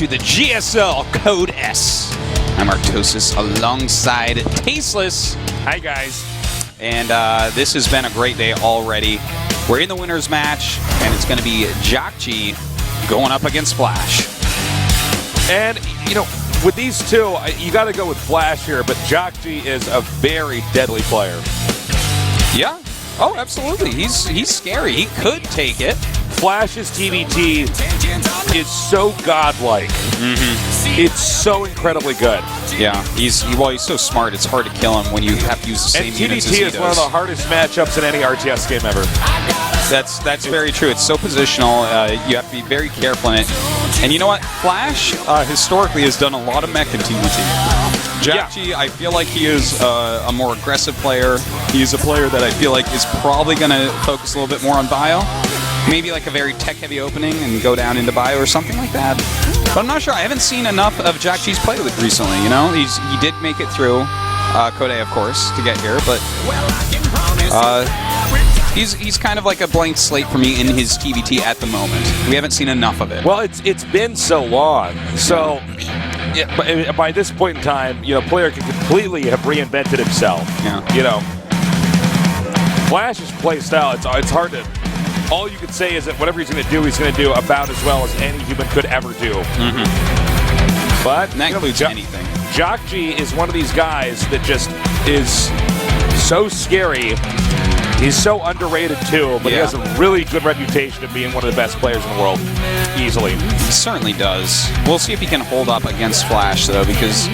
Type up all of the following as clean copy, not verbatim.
to the GSL Code S. I'm Artosis alongside Tasteless. Hi, guys. And this has been a great day already. We're in the winner's match, and it's going to be JOGUNSHOP going up against Flash. And, you know, with these two, you got to go with Flash here, but JOGUNSHOP is a very deadly player. Yeah. Oh, absolutely. He's scary. He could take it. Flash's TVT is so godlike. It's so incredibly good. Yeah, he's so smart. It's hard to kill him when you have to use the same units as he does. TVT is one of the hardest matchups in any RTS game ever. That's very true. It's so positional. You have to be very careful in it. And you know what? Flash historically has done a lot of mech in TVT. JOGUNSHOP, I feel like he is a more aggressive player. He's a player that I feel like is probably going to focus a little bit more on bio. Maybe like a very tech-heavy opening and go down into bio or something like that. But I'm not sure. I haven't seen enough of JOGUNSHOP's play recently, you know? He did make it through Korea, of course, to get here, but he's kind of like a blank slate for me in his TVT at the moment. We haven't seen enough of it. Well, it's been so long. So yeah, by this point in time, you know, player can completely have reinvented himself. Yeah. You know, Flash's play style, it's hard to... All you could say is that whatever he's going to do about as well as any human could ever do. But and that includes anything. JOGUNSHOP is one of these guys that just is so scary. He's so underrated too, but he has a really good reputation of being one of the best players in the world, easily. He certainly does. We'll see if he can hold up against Flash though, because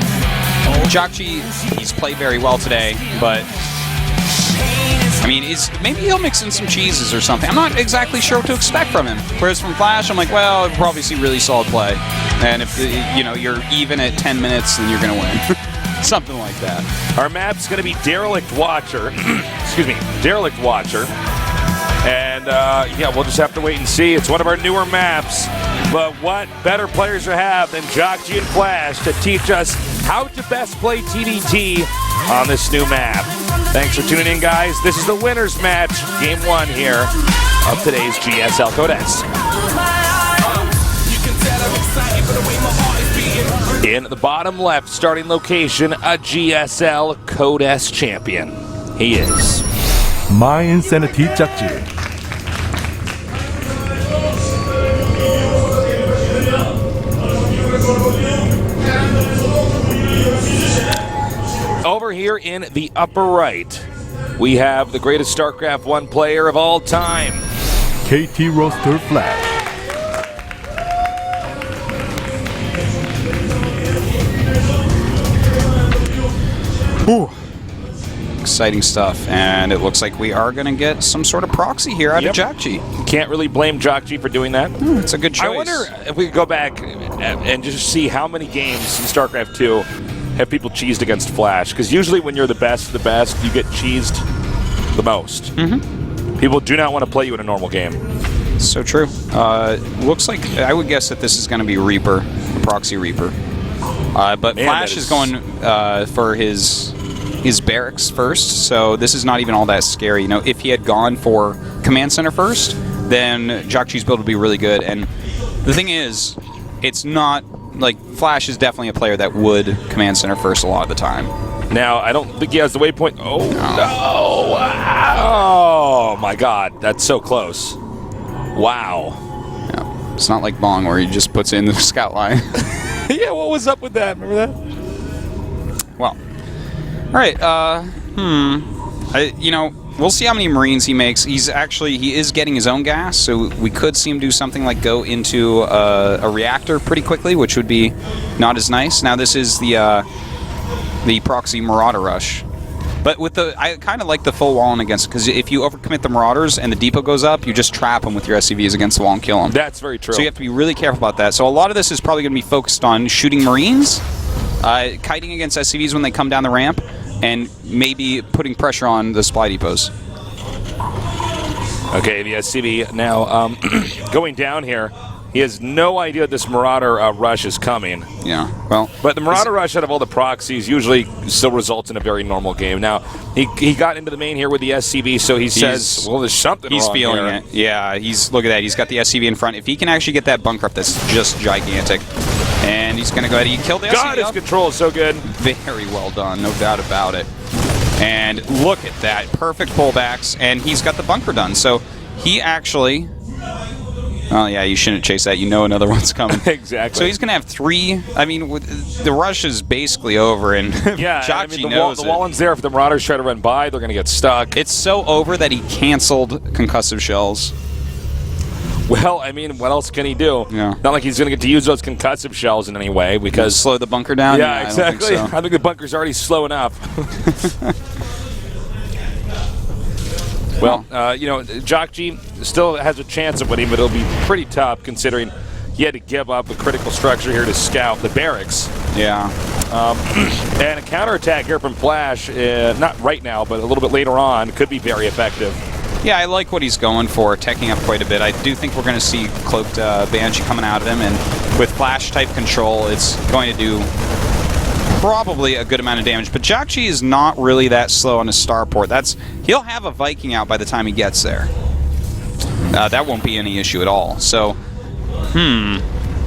JOGUNSHOP, he's played very well today, but I mean, maybe he'll mix in some cheeses or something. I'm not exactly sure what to expect from him. Whereas from Flash, I'm like, well, I'll probably see really solid play. And if you know you're even at 10 minutes, then you're going to win. Something like that. Our map's going to be Derelict Watcher. Excuse me, Derelict Watcher. And yeah, we'll just have to wait and see. It's one of our newer maps. But what better players to have than JOGUNSHOP and Flash to teach us how to best play TVT on this new map. Thanks for tuning in, guys. This is the winner's match, game 1 here of today's GSL Code S. In the bottom left starting location, a GSL Code S champion. He is My Insanity JOGUNSHOP. Over here in the upper right, we have the greatest Starcraft 1 player of all time, KT Roster Flash. Whew. Exciting stuff, and it looks like we are going to get some sort of proxy here out of JOGUNSHOP. Can't really blame JOGUNSHOP for doing that. It's a good choice. I wonder if we could go back and just see how many games in StarCraft 2 have people cheesed against Flash, because usually when you're the best, you get cheesed the most. People do not want to play you in a normal game. So true. Looks like I would guess that this is going to be Reaper, Proxy Reaper. But man, Flash is going for his barracks first, so this is not even all that scary. You know, if he had gone for Command Center first, then JOGUNSHOP's build would be really good. And the thing is, it's not like Flash is definitely a player that would Command Center first a lot of the time. Now, I don't think he has the waypoint. Oh, no. Oh, my God. That's so close. Wow. Yeah. It's not like Bong where he just puts in the scout line. Yeah, what was up with that? Remember that? Well, all right. You know, we'll see how many Marines he makes. He is getting his own gas, so we could see him do something like go into a reactor pretty quickly, which would be not as nice. Now this is the proxy Marauder rush, but with I kind of like the full wall in against, because if you overcommit the Marauders and the depot goes up, you just trap them with your SCVs against the wall and kill them. That's very true. So you have to be really careful about that. So a lot of this is probably going to be focused on shooting Marines, kiting against SCVs when they come down the ramp, and maybe putting pressure on the supply depots. Okay, the SCV now going down here. He has no idea this Marauder rush is coming. Yeah, well... But the Marauder rush out of all the proxies usually still results in a very normal game. Now, he got into the main here with the SCV, so he says, well, there's something wrong feeling here. it. Yeah, look at that. He's got the SCV in front. If he can actually get that bunker up, that's just gigantic. And he's going to go ahead and kill the God, his SCV. control is so good. Very well done, no doubt about it. And look at that. Perfect pullbacks, and he's got the bunker done. So he actually... Oh, yeah, you shouldn't chase that. You know another one's coming. Exactly. So he's going to have 3. I mean, the rush is basically over, and Yeah, jjakji I mean, knows the it. Wallen's there. If the Marauders try to run by, they're going to get stuck. It's so over that he canceled concussive shells. Well, I mean, what else can he do? Yeah. Not like he's going to get to use those concussive shells in any way because... Slow the bunker down? Yeah, exactly. I don't think so. I think the bunker's already slow enough. Well, jjakji still has a chance of winning, but it'll be pretty tough considering he had to give up a critical structure here to scout the barracks. Yeah. And a counterattack here from Flash, not right now, but a little bit later on, could be very effective. Yeah, I like what he's going for, teching up quite a bit. I do think we're going to see Cloaked Banshee coming out of him, and with Flash-type control, it's going to do probably a good amount of damage. But jjakji is not really that slow on his starport. He'll have a Viking out by the time he gets there. That won't be any issue at all. So,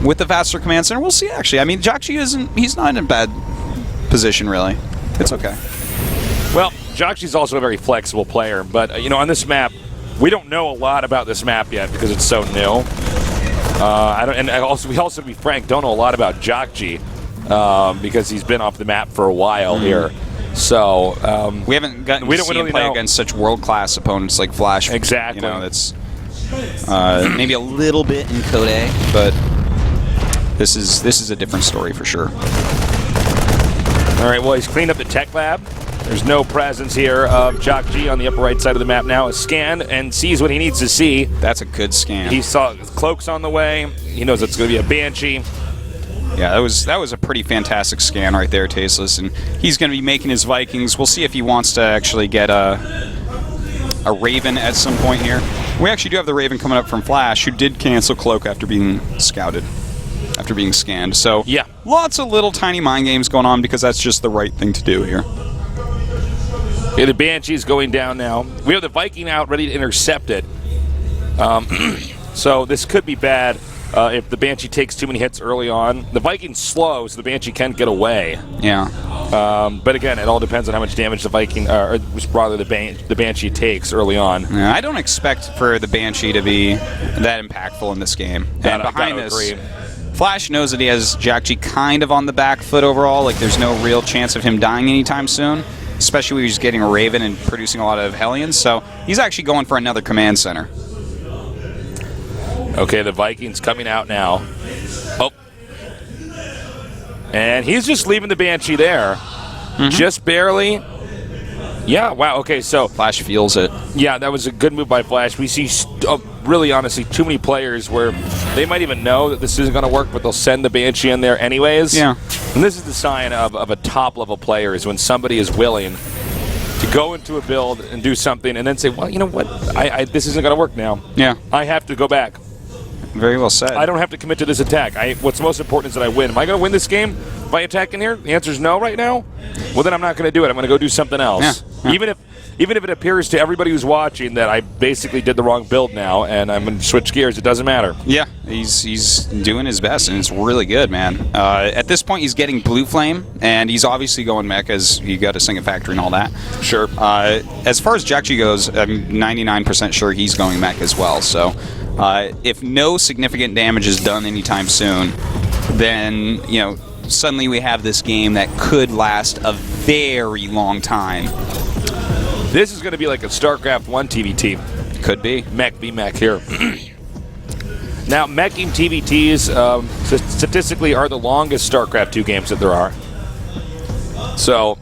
with the faster command center, we'll see, actually. I mean, jjakji he's not in a bad position, really. It's okay. Well, jjakji's also a very flexible player, but, on this map, we don't know a lot about this map yet because it's so new. We also, to be frank, don't know a lot about jjakji because he's been off the map for a while here. So we haven't gotten to see him play against such world-class opponents like Flash. Exactly. That's maybe a little bit in Code A, but this is a different story for sure. All right, well, he's cleaned up the tech lab. There's no presence here of jjakji on the upper right side of the map now. A scan and sees what he needs to see. That's a good scan. He saw Cloak's on the way. He knows it's going to be a Banshee. Yeah, that was a pretty fantastic scan right there, Tasteless. And he's going to be making his Vikings. We'll see if he wants to actually get a Raven at some point here. We actually do have the Raven coming up from Flash, who did cancel Cloak after being scouted, after being scanned. So yeah, lots of little tiny mind games going on because that's just the right thing to do here. Okay, the Banshee's going down now. We have the Viking out, ready to intercept it. So this could be bad if the Banshee takes too many hits early on. The Viking's slow, so the Banshee can get away. Yeah. But again, it all depends on how much damage the Viking, or rather the Banshee takes early on. Yeah, I don't expect for the Banshee to be that impactful in this game. And behind this, Flash knows that he has jjakji kind of on the back foot overall. Like, there's no real chance of him dying anytime soon, especially when he's getting a Raven and producing a lot of Hellions. So he's actually going for another command center. Okay, the Viking's coming out now. Oh. And he's just leaving the Banshee there. Just barely. Yeah, wow, okay, so Flash feels it. Yeah, that was a good move by Flash. We see, really honestly, too many players where they might even know that this isn't going to work, but they'll send the Banshee in there anyways. Yeah. And this is the sign of a top-level player, is when somebody is willing to go into a build and do something and then say, well, you know what, this isn't going to work now. Yeah. I have to go back. Very well said. I don't have to commit to this attack. What's most important is that I win. Am I going to win this game by attacking here? The answer is no right now. Well, then I'm not going to do it. I'm going to go do something else. Yeah. Even if it appears to everybody who's watching that I basically did the wrong build now and I'm going to switch gears, it doesn't matter. Yeah, he's doing his best, and it's really good, man. At this point, he's getting Blue Flame, and he's obviously going mech, as you got to sing a factory and all that. Sure. As far as jjakji goes, I'm 99% sure he's going mech as well. So if no significant damage is done anytime soon, then, suddenly we have this game that could last a very long time. This is going to be like a Starcraft 1 TVT. Could be. Mech v mech here. Now, meching TVTs statistically are the longest Starcraft 2 games that there are. So,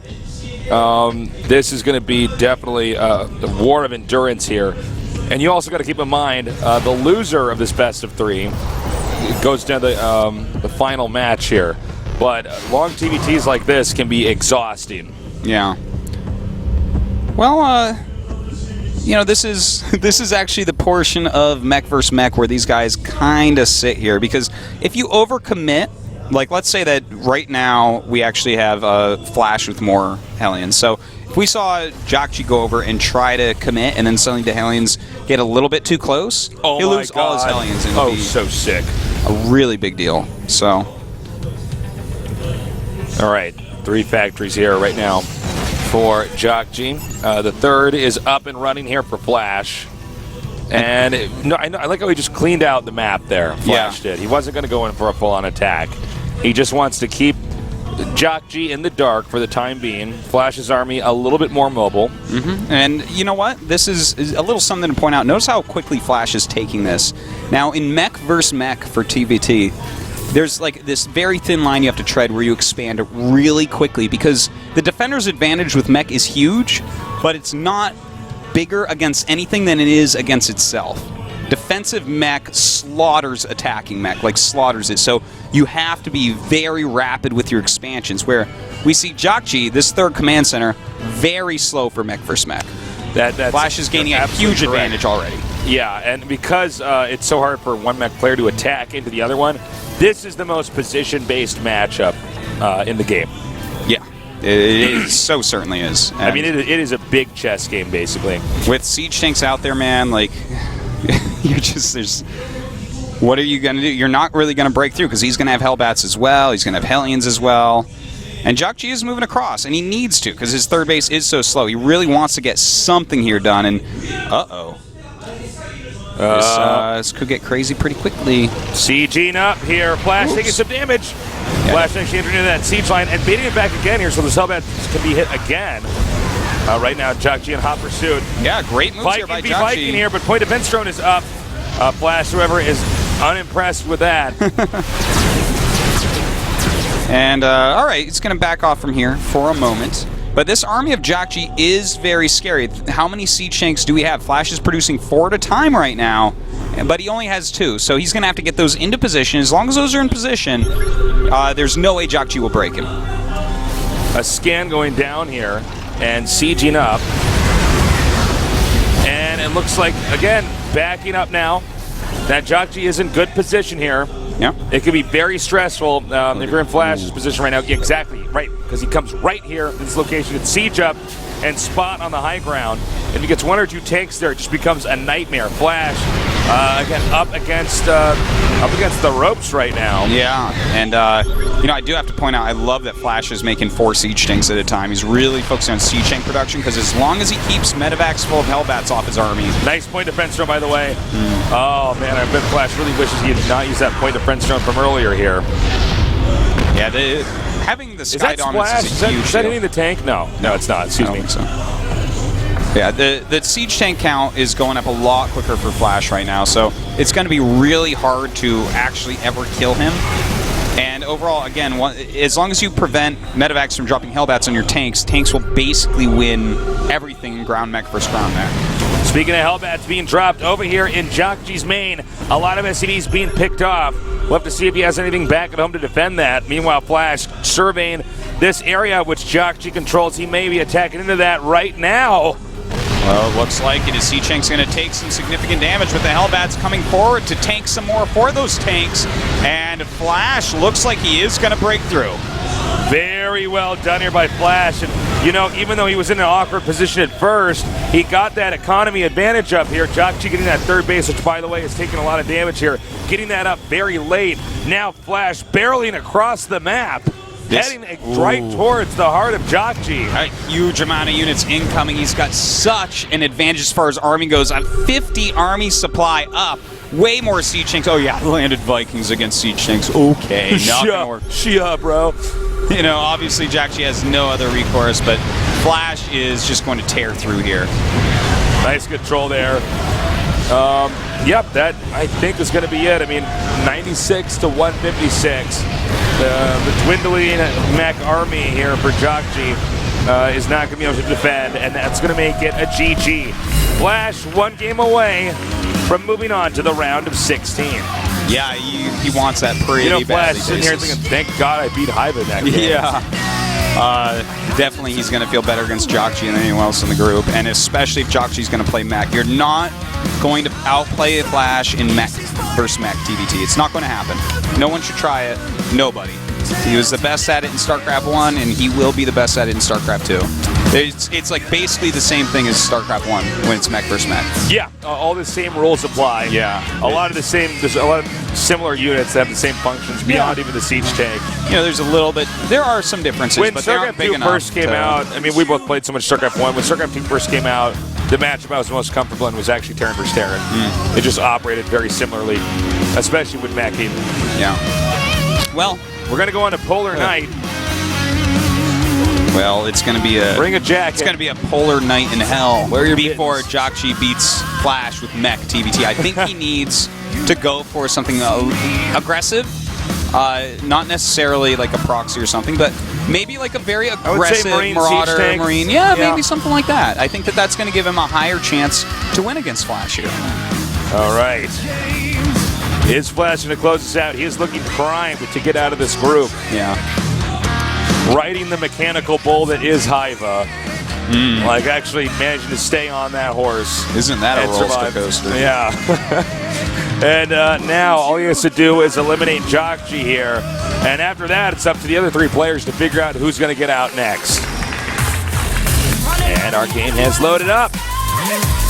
this is going to be definitely the war of endurance here. And you also got to keep in mind, the loser of this best of 3 goes down the final match here. But long TVTs like this can be exhausting. Yeah. Well, this is actually the portion of mech versus mech where these guys kind of sit here, because if you overcommit, like let's say that right now we actually have Flash with more Hellions. So if we saw jjakji go over and try to commit, and then suddenly the Hellions get a little bit too close, he'll lose all his Hellions, and it'll be so sick. a really big deal. So All right, 3 factories here right now for JOGUNSHOP. The third is up and running here for Flash. And I like how he just cleaned out the map there. Flash did. He wasn't going to go in for a full-on attack. He just wants to keep JOGUNSHOP in the dark for the time being. Flash's army a little bit more mobile. And you know what? This is a little something to point out. Notice how quickly Flash is taking this. Now, in mech versus mech for TVT, there's like this very thin line you have to tread where you expand really quickly because the defender's advantage with mech is huge, but it's not bigger against anything than it is against itself. Defensive mech slaughters attacking mech, like slaughters it. So you have to be very rapid with your expansions, where we see JOGUNSHOP, this third command center, very slow for mech versus mech. Flash is gaining a huge advantage already. Yeah, and because it's so hard for one mech player to attack into the other one, this is the most position-based matchup in the game. Yeah, it so certainly is. And I mean, it is a big chess game, basically. With siege tanks out there, man, like, what are you going to do? You're not really going to break through because he's going to have Hellbats as well. He's going to have Hellions as well. And JOGUNSHOP is moving across, and he needs to because his third base is so slow. He really wants to get something here done, and this could get crazy pretty quickly. Sieging up here. Flash taking some damage. Flash actually entering into that siege line and baiting it back again here, so the Hellbats can be hit again. Right now, JOGUNSHOP in hot pursuit. Yeah, great moves here by JOGUNSHOP. Viking here, but point defense drone is up. Flash, however, is unimpressed with that. And, all right, it's going to back off from here for a moment. But this army of JOGUNSHOP is very scary. How many siege tanks do we have? Flash is producing 4 at a time right now, but he only has 2. So he's going to have to get those into position. As long as those are in position, there's no way JOGUNSHOP will break him. A scan going down here and sieging up. And it looks like, again, backing up now. That JOGUNSHOP is in good position here. Yeah. It can be very stressful if you're in Flash's position right now. Yeah, exactly, right, because he comes right here in this location. It's siege up and spot on the high ground. If he gets 1 or 2 tanks there, it just becomes a nightmare. Flash, again, up against the ropes right now. Yeah, and I do have to point out, I love that Flash is making 4 siege tanks at a time. He's really focusing on siege tank production because as long as he keeps medevacs full of Hellbats off his army. Nice point defense drone, by the way. Oh man, I bet Flash really wishes he had not used that point defense drone from earlier here. Yeah, having the Sky Dominance is a huge Is that hitting the tank? No, it's not. Excuse me. I don't think so. Yeah, the siege tank count is going up a lot quicker for Flash right now, so it's going to be really hard to actually ever kill him. And overall, again, as long as you prevent medevacs from dropping Hellbats on your tanks, tanks will basically win everything in ground mech versus ground mech. Speaking of Hellbats being dropped over here in JOGUNSHOP's main, a lot of SCVs being picked off. We'll have to see if he has anything back at home to defend that. Meanwhile, Flash surveying this area which JOGUNSHOP controls. He may be attacking into that right now. Well, it looks like it is Siege Tank's going to take some significant damage with the Hellbats coming forward to tank some more for those tanks. And Flash looks like he is going to break through. Very well done here by Flash. And, you know, even though he was in an awkward position at first, he got that economy advantage up here. JOGUNSHOP getting that third base, which, by the way, is taking a lot of damage here. Getting that up very late. Now Flash barreling across the map. Heading right towards the heart of JOGUNSHOP. A huge amount of units incoming. He's got such an advantage as far as army goes. On 50 army supply up. Way more siege tanks. Oh yeah, landed Vikings against siege tanks. Okay, not gonna work. Yeah, bro. You know, obviously JOGUNSHOP has no other recourse, but Flash is just going to tear through here. Nice control there. Yep, that I think is going to be it. I mean, 96 to 156. The dwindling mech army here for JOGUNSHOP is not going to be able to defend, and that's going to make it a GG. Flash one game away from moving on to the round of 16. Yeah, he wants that pretty badly. Flash sitting here thinking, thank God I beat Hive in that game. Yeah. Definitely he's going to feel better against JOGUNSHOP than anyone else in the group, and especially if JOGUNSHOP is going to play mech. You're not going to outplay Flash in mech versus mech TVT. It's not going to happen. No one should try it. Nobody. He was the best at it in StarCraft 1, and he will be the best at it in StarCraft 2. It's like basically the same thing as StarCraft 1 when it's mech versus mech. Yeah, all the same rules apply. Yeah. There's a lot of similar units that have the same functions beyond even the siege tank. You know, there's a little bit. There are some differences, When but they aren't StarCraft big 2 enough. first came out, I mean, we both played so much StarCraft 1. When StarCraft 2 first came out, the matchup I was most comfortable in was actually Terran vs. Terran. It just operated very similarly, especially with meching. Yeah. Well, we're going to go on a Polar Night. Well, it's going to be a bring a jacket. It's going to be a polar night in hell. Before JOGUNSHOP beats Flash with Mech TVT. I think he needs to go for something aggressive, not necessarily like a proxy or something, but maybe like a very aggressive Marauder Marine. Yeah, maybe something like that. I think that that's going to give him a higher chance to win against Flash here. All right. Is Flash going to close this out? He is looking primed to get out of this group. Yeah. Riding the mechanical bull that is Haiva. Like actually managing to stay on that horse. Isn't that a roller coaster? Yeah. And now all he has to do is eliminate JOGUNSHOP here. And after that, it's up to the other 3 players to figure out who's going to get out next. And our game has loaded up.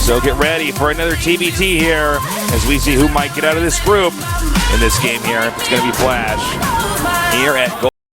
So get ready for another TBT here as we see who might get out of this group in this game here. If it's going to be Flash here at Gold.